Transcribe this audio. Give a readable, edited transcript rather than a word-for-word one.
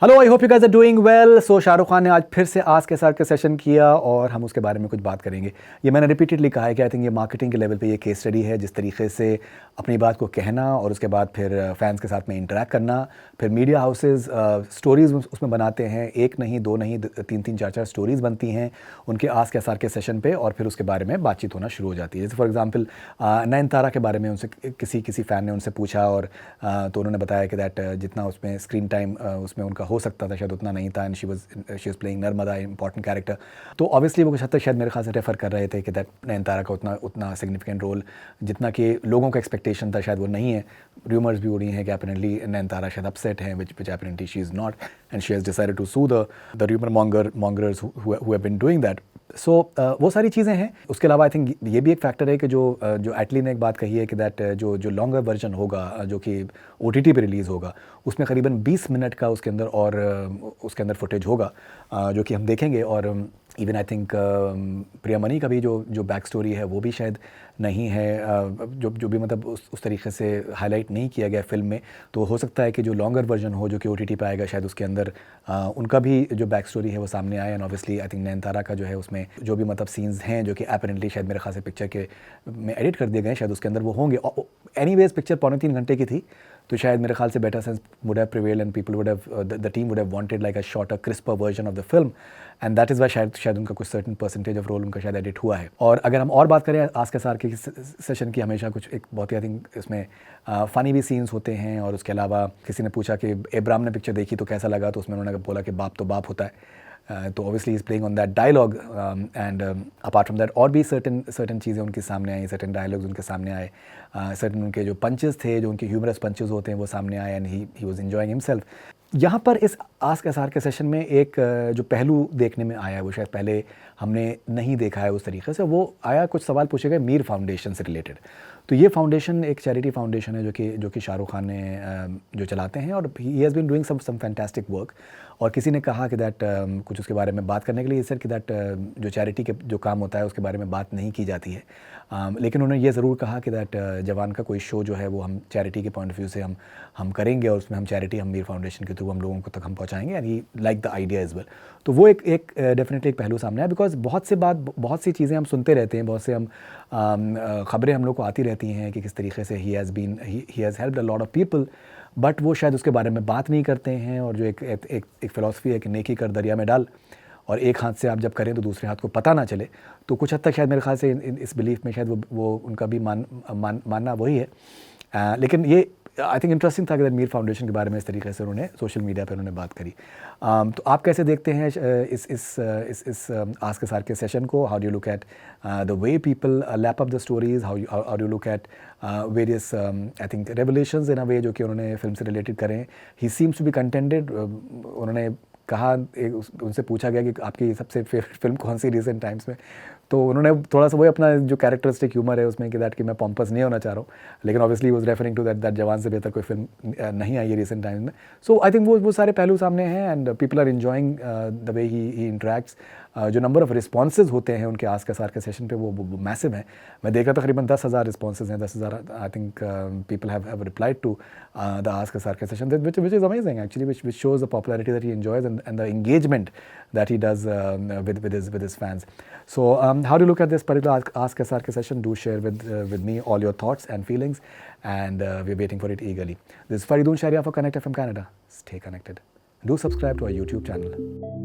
Hello, I hope you guys are doing well. So Shahrukh Khan ने आज फिर से आस्क के साथ के सेशन किया और हम उसके बारे में कुछ बात करेंगे। ये मैंने रिपीटेडली कहा है कि आई थिंक ये मार्केटिंग के लेवल पे ये केस स्टडी है, जिस तरीके से अपनी बात को कहना और उसके बाद फिर फैंस के साथ में इंटरेक्ट करना। फिर मीडिया हाउसेज स्टोरीज उसमें बनाते हैं, एक नहीं, दो नहीं, तीन तीन चार चार स्टोरीज बनती हैं उनके आस्क के सेशन पे, और फिर उसके बारे में बातचीत होना शुरू हो जाती है। जैसे फॉर एग्जाम्पल नयनतारा के बारे में उनसे किसी फ़ैन ने उनसे पूछा, और तो उन्होंने बताया कि दैट जितना उसमें स्क्रीन टाइम उसमें उनका हो सकता था शायद उतना नहीं था, and she was playing Narmada, important character. तो ऑब्वियसली वो कुछ हद तक शायद मेरे ख्याल से रेफर कर रहे थे कि दैट नयनतारा का उतना सिग्निफिकेंट रोल जितना कि लोगों का एक्सपेक्टेशन था शायद वो नहीं है। रूमर्स भी हो रही हैं कि अपरेंटली नयनतारा शायद अपसेट हैं, which apparently she is not, and she has decided to sue the rumour mongers who have been doing that. So वो सारी चीज़ें हैं। उसके अलावा आई थिंक ये भी एक फैक्टर है कि जो एटली ने एक बात कही है कि दैट जो लॉन्गर वर्जन होगा जो कि OTT पे रिलीज़ होगा, उसमें करीबन 20 मिनट का उसके अंदर और उसके अंदर फुटेज होगा जो कि हम देखेंगे। और इवन आई थिंक प्रियामणि का भी जो बैक स्टोरी है वो भी शायद नहीं है, जो भी मतलब उस तरीके से हाईलाइट नहीं किया गया फिल्म में। तो हो सकता है कि जो लॉन्गर वर्जन हो जो कि OTT पे आएगा, शायद उसके अंदर उनका भी जो बैक स्टोरी है वो सामने आए। And obviously I think Nayanthara का जो है उसमें जो भी मतलब सीन्स हैं जो कि अपरेंटली शायद मेरे ख्याल से पिक्चर के में एडिट कर दिए गए, शायद उसके अंदर वो होंगे। एनीवेज पिक्चर 3.25 घंटे की थी, तो शायद मेरे ख्याल से better sense would have prevailed and people would have the team would have wanted like a shorter crisper version of the film, and that is why शायद उनका कुछ सर्टन परसेंटेज ऑफ रोल उनका शायद एडिट हुआ है। और अगर हम और बात करें आस्क के साथ के सेशन की, हमेशा कुछ एक बहुत ही आई थिंक इसमें फ़नी भी सीन्स होते हैं। और उसके अलावा किसी ने पूछा कि इब्राम ने पिक्चर देखी तो कैसा लगा, तो उसमें उन्होंने बोला कि बाप तो बाप होता है। तो obviously is playing on that dialogue, and apart from that और भी सर्टन चीज़ें उनके सामने आई, सर्टन डायलॉग्स उनके सामने आए, सर्टन उनके जो पंचेस थे, जो उनके ह्यूमरस पंचेस होते हैं वो सामने आए, and he was enjoying himself. यहाँ पर इस आस्क एसआर के सेशन में एक जो पहलू देखने में आया है वो शायद पहले हमने नहीं देखा है उस तरीके से। वो आया, कुछ सवाल पूछे गए मीर फाउंडेशन से रिलेटेड। तो ये फाउंडेशन एक चैरिटी फाउंडेशन है जो कि शाहरुख खान ने जो चलाते हैं, और he has been doing some fantastic work. और किसी ने कहा कि दैट कुछ उसके बारे में बात करने के लिए सर कि दैट जो चैरिटी के जो काम होता है उसके बारे में बात नहीं की जाती है, लेकिन उन्होंने ये ज़रूर कहा कि दैट जवान का कोई शो जो है वो हम चैरिटी के पॉइंट ऑफ व्यू से हम करेंगे, और उसमें हम चैरिटी हम मीर फाउंडेशन के थ्रू हम लोगों को तक हम पहुँचाएंगे, and he like the idea as well. तो वो एक डेफिनेटली एक पहलू सामने है, बिकॉज बहुत सी चीज़ें हम सुनते रहते हैं, बहुत से हम ख़बरें हम लोग को आती रहती हैं कि किस तरीके से he has helped a lot of people, but वो शायद उसके बारे में बात नहीं करते हैं। और जो एक फ़िलॉसफी है कि नेकी कर दरिया में डाल, और एक हाथ से आप जब करें तो दूसरे हाथ को पता ना चले। तो कुछ हद तक शायद मेरे ख्याल से इस बिलीफ में शायद वो उनका भी मानना वही है। लेकिन ये आई थिंक इंटरेस्टिंग था कि मीर फाउंडेशन के बारे में इस तरीके से उन्होंने सोशल मीडिया पर उन्होंने बात करी। तो आप कैसे देखते हैं इस आस्क के सार के सेशन को? How do you look at the way people lap up the stories? How do look at various I think revelations in a way जो कि उन्होंने फिल्म से रिलेटेड करें? He seems to be contented. उन्होंने कहा, उनसे पूछा गया कि आपकी सबसे फेवरेट फिल्म कौन सी रिसेंट टाइम्स में, तो उन्होंने थोड़ा सा वही अपना जो कैरेक्टरिस्टिक ह्यूमर है उसमें कि दैट कि मैं पॉम्पस नहीं होना चाह रहा हूँ, लेकिन obviously was referring to that Jawan से बेहतर कोई फिल्म नहीं आई है रिसेंट टाइम्स में। सो आई थिंक वो सारे पहलू सामने हैं, and people are enjoying the way he interacts. जो नंबर ऑफ रिस्पॉन्सेज होते हैं उनके आस्क एसआर के सेशन पे वो मैसिव है। मैं देख रहा था तकरीबन 10,000 रिस्पॉन्सेज हैं, 10,000 I think people have replied to the ask SR K session, which is amazing actually, which shows the popularity that he enjoys, and the engagement that he does with his fans. So how do you look at this particular ask SRK session? Do share with me all your thoughts and feelings, and we're waiting for it eagerly. This is Faridoon Sharia for Connect FM Canada. Stay connected. Do subscribe to our YouTube channel.